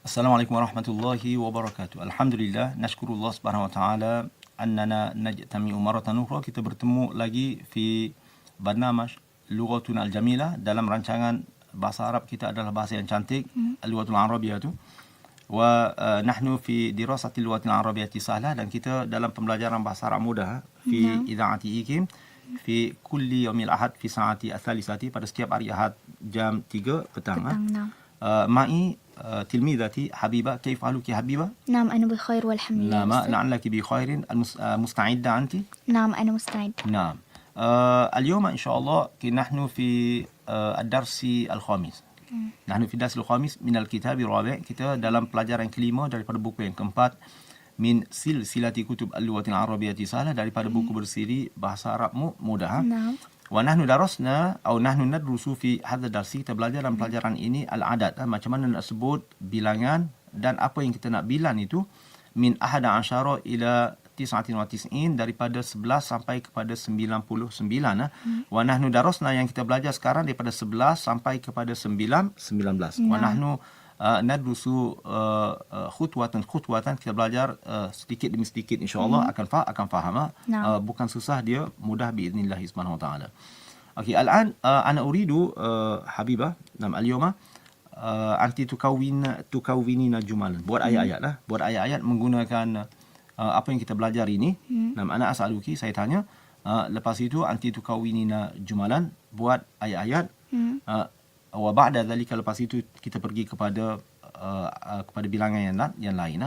Assalamualaikum warahmatullahi wabarakatuh. Alhamdulillah, nashkurullah subhanahu wa ta'ala annana najtami'u maratan ukhra. Kita bertemu lagi fi barnamaj Lughatuna al-Jamilah, dalam rancangan bahasa Arab kita adalah bahasa yang cantik, Lughatul Arabiyyah tu. Wa nahnu fi dirasati Lughatil Arabiyyati sahlah, dan kita dalam pembelajaran bahasa Arab mudah fi idha'ati IKIM fi kulli yaumil ahad fi saati ats-tsalisati, pada setiap hari Ahad jam 3 petang. Ma'i تلميذتي حبيبة، كيف حالك حبيبة؟ نعم أنا بخير والحمد لله. نعم، لعلك بخير. مستعدة أنت؟ نعم أنا مستعد. نعم. اليوم إن شاء الله نحن في الدرس الخامس. نحن في الدرس الخامس من الكتاب الرابع. Kita dalam pelajaran kelima daripada buku yang keempat, min silsilati kutub al-lughatil arabiyyati sahlah, daripada buku bersiri bahasa Arab mudah. نعم. Wa nahnu darasna atau nahnu nadrusu fi hadha darsi, kita belajar dalam pelajaran ini al-adad, macam mana nak sebut bilangan dan apa yang kita nak bilang itu, min ahada asyara ila 99, daripada 11 sampai kepada 99. Wa nahnu darasna, yang kita belajar sekarang, daripada 11 sampai kepada 19. Wa nahnu nadrusu khutwatan, kita belajar sedikit demi sedikit, insyaallah akan faham. Bukan susah, dia mudah biiznillah subhanahu wa taala. Okey, الان انا اريد حبيبه نعم اليوم انت تكونين جملا. Buat ayat-ayat lah, buat ayat-ayat menggunakan apa yang kita belajar ini. Nam ana as'aluki, saya tanya, lepas itu anti tukawinina jumalan, buat ayat-ayat. Wa ba'da dhalika, lepas itu kita pergi kepada bilangan yang lain.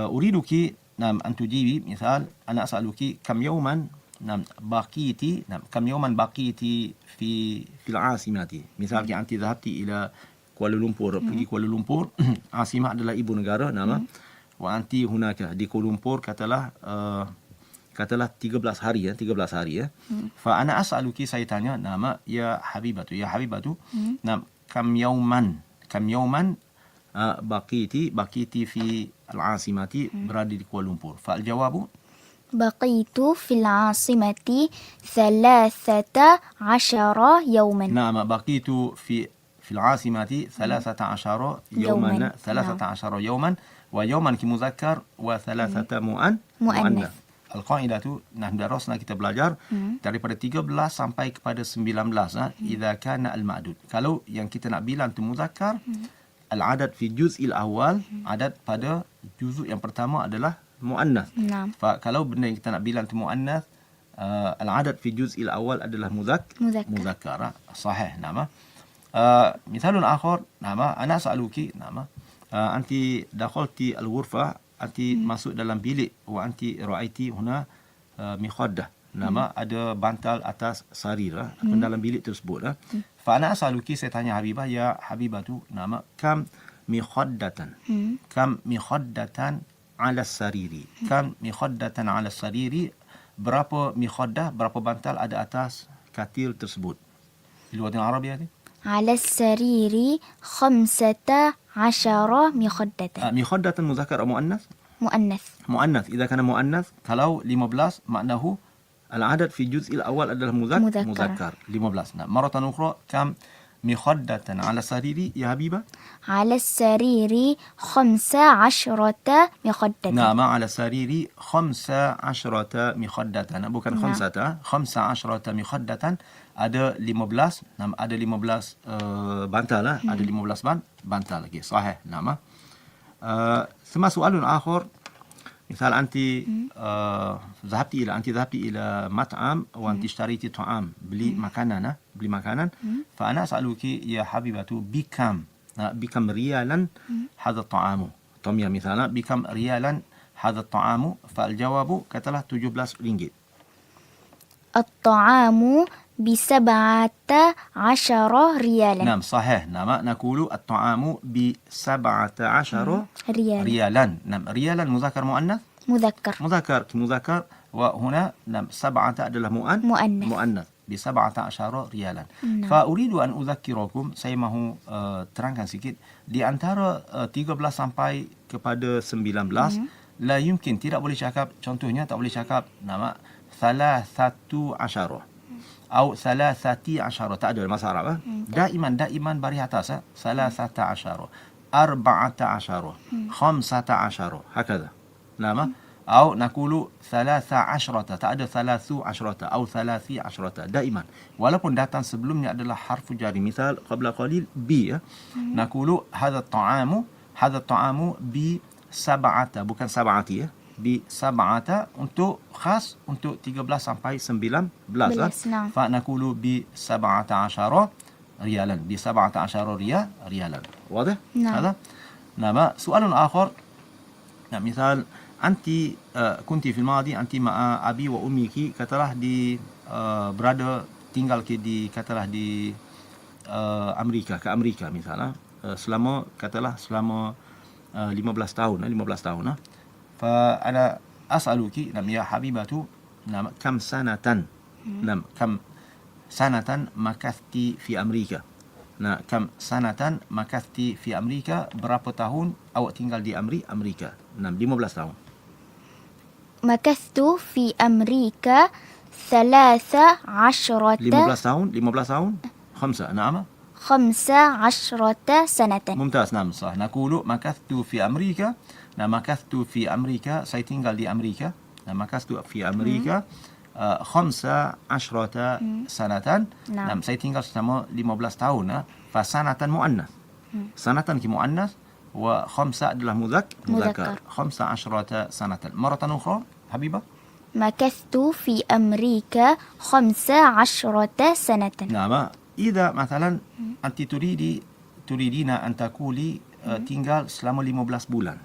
Uriduki nam antujibi, misal ana as'aluki kam yawman nam baqiti, kam yawman baqiti fil asimati. Misal anti dhahabti ila Kuala Lumpur, pergi Kuala Lumpur. Asimah adalah ibu negara, nama. Wa anti hunaka, di Kuala Lumpur, katalah 13 hari ya. Fa ana as'aluki, saya tanya, nama ya habibatu nam kam yawman baqiti fi al-asimati, berada di Kuala Lumpur. Fa al-jawabu بقيت في العاصمة 13 يوما. نعم، بقيت في العاصمة 13 يوما. 13 يوما، ويوما كمذكر وثلاثة مؤنث. Al-Qa'idah tu, nahnu darasna, kita belajar daripada 13 sampai kepada 19. Idza kana al-ma'dud, kalau yang kita nak bilang tu muzakkar, al-adad fi juz'il awal, adad pada juzuk yang pertama adalah muannas. Fa kalau benda yang kita nak bilang tu muannas, al-adad fi juz'il awal adalah muzakkar. Sahih. Nama misalun akhar, nama ana sa'aluki, nama anti dakhalti al-ghurfa, anti masuk dalam bilik, wa anti ra'aiti huna mikhaddah, nama ada bantal atas sarir, dalam bilik tersebut. Fa ana as'aluki, saya tanya habibah, ya habibatu, nama kam mikhaddatan ala sariri, kam mikhaddatan ala sariri, berapa mikhaddah, berapa bantal ada atas katil tersebut di luar Arabiah ni? على السرير 15 مخدة. مخدة مذكر أو مؤنث؟ مؤنث. إذا كان مؤنث، kalau 15 maknahu العدد في الجزء الأول adalah مذكر. 15. Nah, مرة أخرى كم مخدة على السرير يا حبيبة؟ على السرير 15 مخدة. نعم، على السرير 15 مخدة. bukan 15 مخدة. Ada 15, ada 15 bantal lah, ada 15 bantal lagi. Sahih. Nama ثم سؤال آخر، مثال أنت ذهبتي إلى مطعم وأنت اشتريتي طعام، بلي مكانا، فأنا أسألك يا حبيبة بكم ريالا هذا الطعام؟ طمية مثلا، بكم ريالا هذا الطعام؟ فالجواب كتله 17 ringgit. الطعام ب17 ريالا. نعم صحيح. نعم نقول الطعام ب17 ريالا. نعم، ريالا مذكر مؤنث؟ مذكر. وهنا نعم 7 adalah مؤنث ب17 ريالا. فأريد أن أذكركم, saya mahu terangkan sikit, di antara 13 sampai kepada 19, la yumkin, tidak boleh cakap, contohnya tak boleh cakap nama 13 atau 13, tak ada bahasa Arab. Daiman bari atas 13. 14 15 هكذا نعم أو نقول 13 tak ada 13 atau 13 دائما walaupun datang sebelumnya adalah harfu jari misal قبل قليل bi ya نقول هذا الطعام ب7 bukan sab'ati ya ب7 untuk khas untuk 13 sampai 19 نعم. فنقول ب17 ريالا ب17 ريالا واضح نعم. هذا نعم سؤال آخر نعم مثال أنت كنت في الماضي أنت مع أبي وأمك katalah di berada tinggal di katalah di Amerika misalnya selama katalah selama 15 tahun فأنا أسألك نعم يا حبيبة نعم كم سنة نعم كم سنة مكثت في أمريكا nah kam sanatan makasti fi Amerika berapa tahun awak tinggal di Amerika 15 tahun مكثت في أمريكا 13 15 tahun 5 نعم 15 سنة ممتاز نعم صح نقول مكثت في أمريكا nah مكثت في أمريكا saya tinggal di Amerika nah مكثت في أمريكا 15 سنة نعم. saya tinggal selama 15 tahun فسنة مؤنث سنة كمؤنث وخمسة adalah مذكر 15 سنة مرة أخرى حبيبة مكثت في أمريكا 15 سنة نعم إذا مثلا أنت تريدين أن تقولي tinggal selama 15 bulan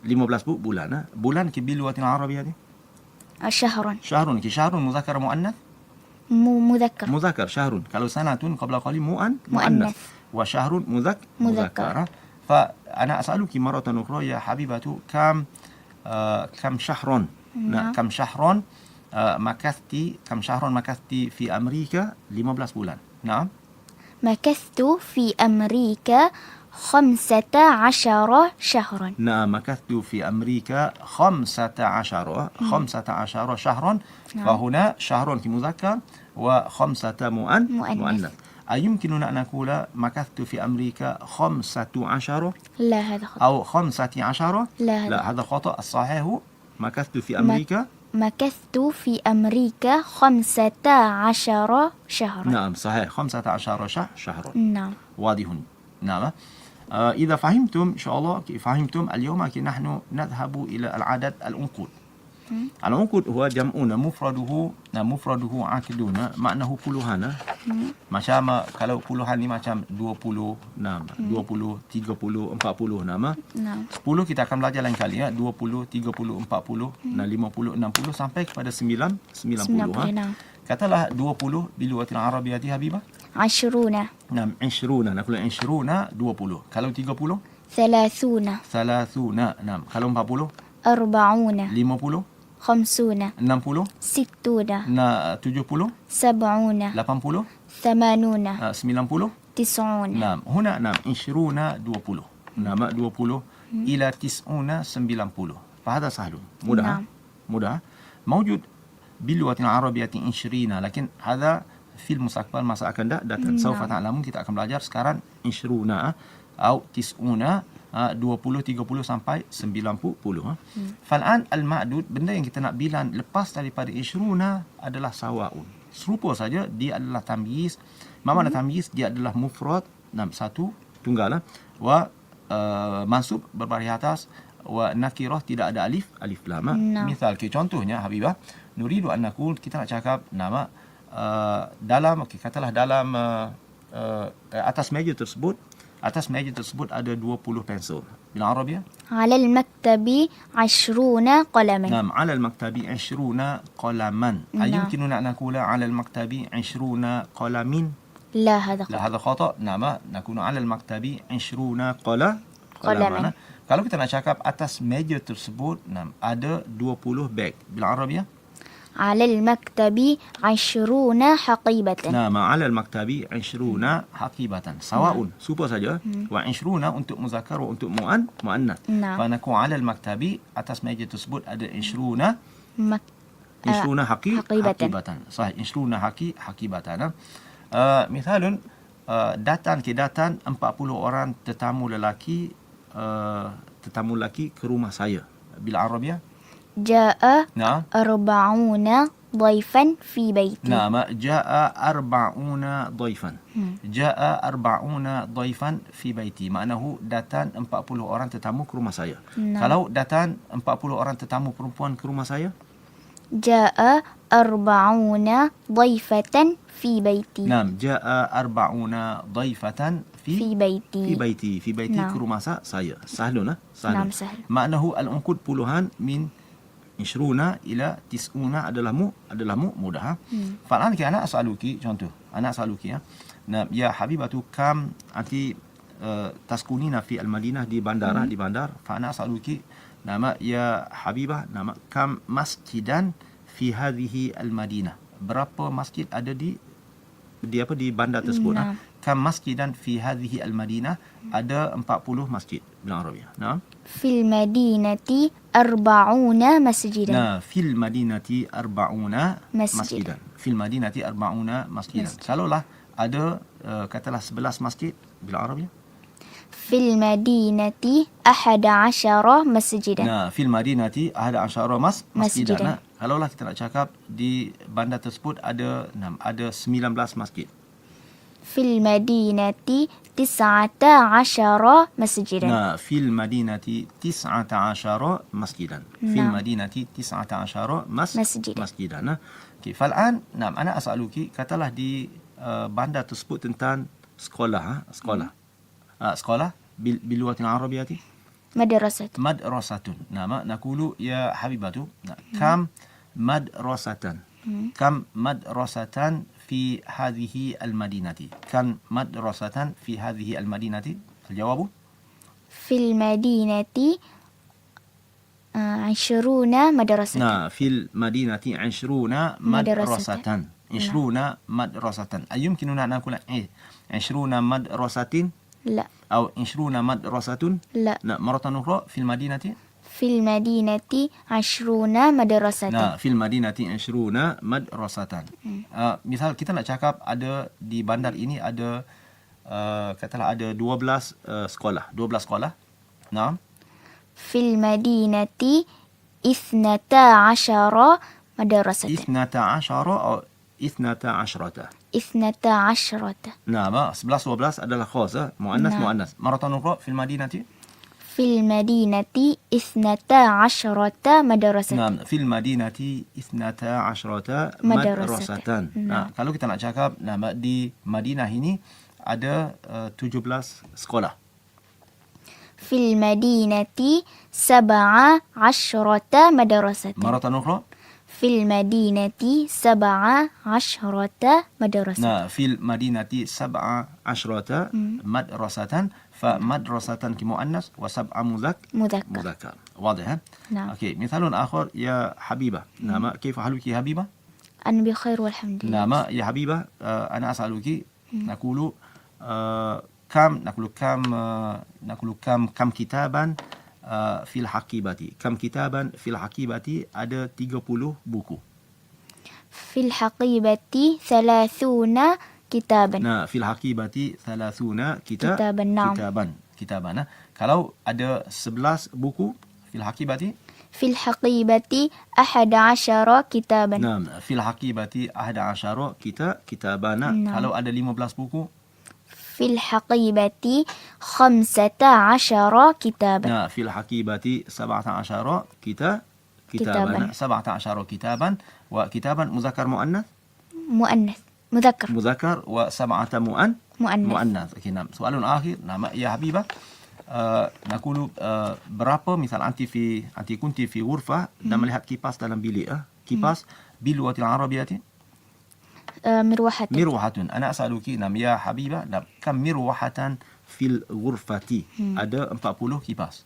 15 bulan باللغة العربية دي شهر شهر مذكر مؤنث مذكر شهر kalau sanatun qabla qalil مؤنث مؤنث وشهر مذكر. مذكر فأنا أسألك مرة أخرى يا حبيبة كم شهرا نعم. كم شهرا مكثت في أمريكا 15 bulan نعم مكثت في أمريكا 15 شهرا نعم مكثت في أمريكا 15 شهرا فهنا شهر مذكر وخمسة مؤنث أيمكننا أن نقول مكثت في أمريكا 15 لا هذا خطأ أو 15 لا هذا خطأ الصحيح مكثت في أمريكا مكثت في أمريكا 15 شهرا نعم صحيح 15 شهرا نعم واضح نعم إذا فهمتم إن شاء الله فهمتم اليوم نحن نذهب إلى العدد الأنقود الأنقود هو جمعنا مفرده عاكدون معناه puluhan macam kalau puluhan ni macam 20 20 30 40 nama نعم 10 kita akan belajar lain kali 20 30 40 50 60 sampai kepada 90 نعم katalah 20 باللغة العربية حبيبة 20 نعم 20 نقول 20 20 kalau 30 30 نعم kalau 40 40 50 50 60 60 70 70 80 80 90 90 نعم هنا نعم 20 20 نعم 20 إلى 90 90 فهذا سهل نعم. mudah موجود باللغة العربية 20 لكن هذا في المستقبل masa akan datang سوف تعلمون kita akan belajar sekarang 20 أو 90 20 30 sampai 90 فالآن المعدود benda yang kita nak bilang lepas daripada 20 adalah sawaun serupa saja dia adalah tamyiz mana tamyiz dia adalah mufrad satu tunggal wa mansub berbaris atas wa nakirah tidak ada alif lam misal contohnya habibah nuridu an naqul kita nak cakap nama dalam katalah dalam atas meja tersebut ada 20 pensel. Bil Arabia? على المكتب 20 قلما نعم على المكتب 20 قلما أيمكننا أن نقول على المكتب 20 قلم لا هذا لا خطأ هذا خطأ نعم نكون على المكتب 20 قلما kalau kita nak cakap atas meja tersebut ada 20 beg. Bil Arabia? على المكتب 20 حقيبة نعم على المكتب 20 حقيبة سواء سوبر saja wa 20 untuk muzakkar untuk muannas فنكون على المكتب atas meja tersebut ada 20 حقيبة صحيح 20 حقيبة مثال datang 40 orang tetamu lelaki tetamu lelaki ke rumah saya. Bil Arabiyah. جاء Nah. 40 ضيفا في بيتي. نعم جاء 40 ضيفا. جاء 40 ضيفا في بيتي. Maknahu datang 40 orang tetamu ke rumah saya. Nah. Kalau datang 40 orang tetamu perempuan ke rumah saya, جاء 40 ضيفة في بيتي. نعم جاء 40 ضيفة في بيتي. في بيتي في بيتي نعم. ke rumah saya. Sahlun sahlu. نعم سهل. Maknahu al-unqud puluhan min 20 ila 90 adalah mudah. Falan ki ana as'aluki, contoh. Ana as'aluki ya. Nah, ya habibatu kam anti taskunina fi al-Madinah di bandar. Fa ana as'aluki nama ya habibah nama kam masjidan fi hadhihi al-Madinah. Berapa masjid ada di bandar tersebut? Nah. Kam masjidan fi hadhihi al-Madinah, ada 40 masjid bilang Arabia. Nah. في المدينة 40 مسجدا. Nah, fil madinati 40 Masjidan. masjidan. Fil madinati 40 masjidan. Kalaulah ada katalah 11 masjid bilang Arabia. في المدينة 11 مسجدا. Nah, fil madinati 11 masjidan. Masjidan. Nah, kalaulah kita nak cakap di bandar tersebut ada 19 masjid. في المدينة 19 مسجدا. Nah, fil madinati 19 masjidan. Fil Nah. madinati 19 Masjidan. masjidan. Nah, okey, fal'an, ana as'aluki, katalah di bandar tersebut tentang sekolah, sekolah باللغة العربية مدرسة. مدرسة. نعم نقول يا حبيبتي كم مدرسة كم مدرسة في هذه المدينة كم مدرسة في هذه المدينة الجواب في المدينة 20 مدرسة. نعم في المدينة 20 مدرسة 20 مدرسة أيمكننا أن نقول 20 مدرسة لا. أو 20 مدرسة لا. مرة أخرى في المدينة في المدينة 20 مدرسة. Nah, fil madinati 20 madrasatan. Misal kita nak cakap ada di bandar ini ada katalah ada 12 sekolah. Nah, في المدينة 12 مدرسة. 12 atau 12. 12. Nah, 11 12 adalah khas, muannas. Maratan ukhra fil madinati. في المدينة 12 مدرسة. Nah, fil madinati 12 madrasatan. Nah, kalau kita nak cakap di Madinah ini ada 17 sekolah. في المدينة 17 مدرسة. Maratan ukhra. في المدينة 17 مدرسة. Nah, fil madinati 17 madrasatan. فمدرسة كمؤنث وسبعة مذكر. واضح ها؟ نعم. اوكي، مثال آخر يا حبيبة. نعم، كيف حالك يا حبيبة؟ أنا بخير والحمد لله. نعم يا حبيبة، أنا أسألك نقول كم كتابا في الحقيبة. كم كتابا في الحقيبة ada 30 buku. في الحقيبة 30 كتابا. Nah, fil haqibati 30 Kitaban, naam. Kitaban. Nah, kalau ada 11 buku fil haqibati. في الحقيبة 11 كتابا. Nah, fil haqibati 11 kitaban. Naam. Kalau ada 15 buku. في الحقيبة 15 كتابا. Nah, fil haqibati 17 kitaban. 17 kitaban wa kitaban muzakkar muannath. مذكر. مذكر وسبعة مؤنث. Okay, nah. Soalan akhir, nama ya Habibah. Nakulu berapa misal anti kunti fi ghurfah dan melihat kipas dalam bilik. Kipas bilughatil arabiyyah. مروحة. Ana as'aluki nam ya Habibah, kam mirwahatan fil ghurfati. Ada 40 kipas.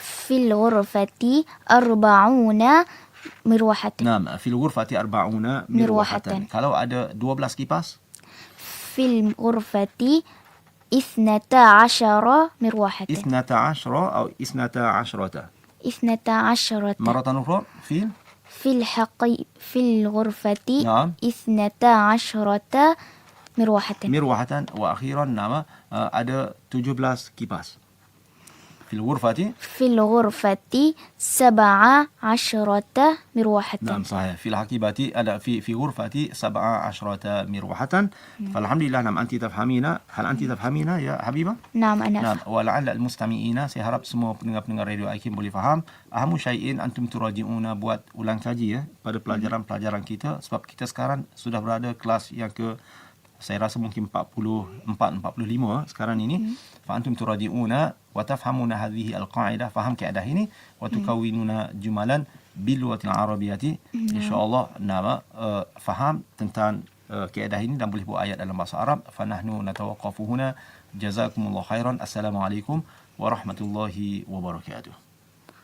في الغرفة 40 مروحة. Nah, fil ghurfati 40 mirwahatan. Kalau ada 12 kipas. في الغرفة 12 مروحة. 12 أو 12. 12. مرة أخرى في الغرفة نعم. 12 مروحة. mirwahatan. وأخيرا nama ada 17 kipas. fil ghurfati. في الغرفة 17 مروحة. نعم صحيح. في الحقيبة ada في غرفتي 17 مروحة. فالحمد لله. نعم أنت تفهمين. هل أنت تفهمين يا حبيبة؟ نعم أنا نعم. أفهم. ولعل المستمعين saya harap semua pendengar-pendengar radio IKIM boleh faham. Ahamu syai'in antum turaji'una, buat ulang kaji ya pada pelajaran-pelajaran kita, sebab kita sekarang sudah berada kelas yang ke, saya rasa mungkin 45 sekarang ini. Fa antum turaji'una wa tafhamuna hadhihi al-qa'idah, faham kaedah ini, wa tukawwinuna jumalan bil lughatil arabiyyati. Insya-Allah faham tentang kaedah ini dan boleh buat ayat dalam bahasa Arab. Fa nahnu natawaqqafu huna. Jazakumullahu khairan. Assalamualaikum warahmatullahi wabarakatuh.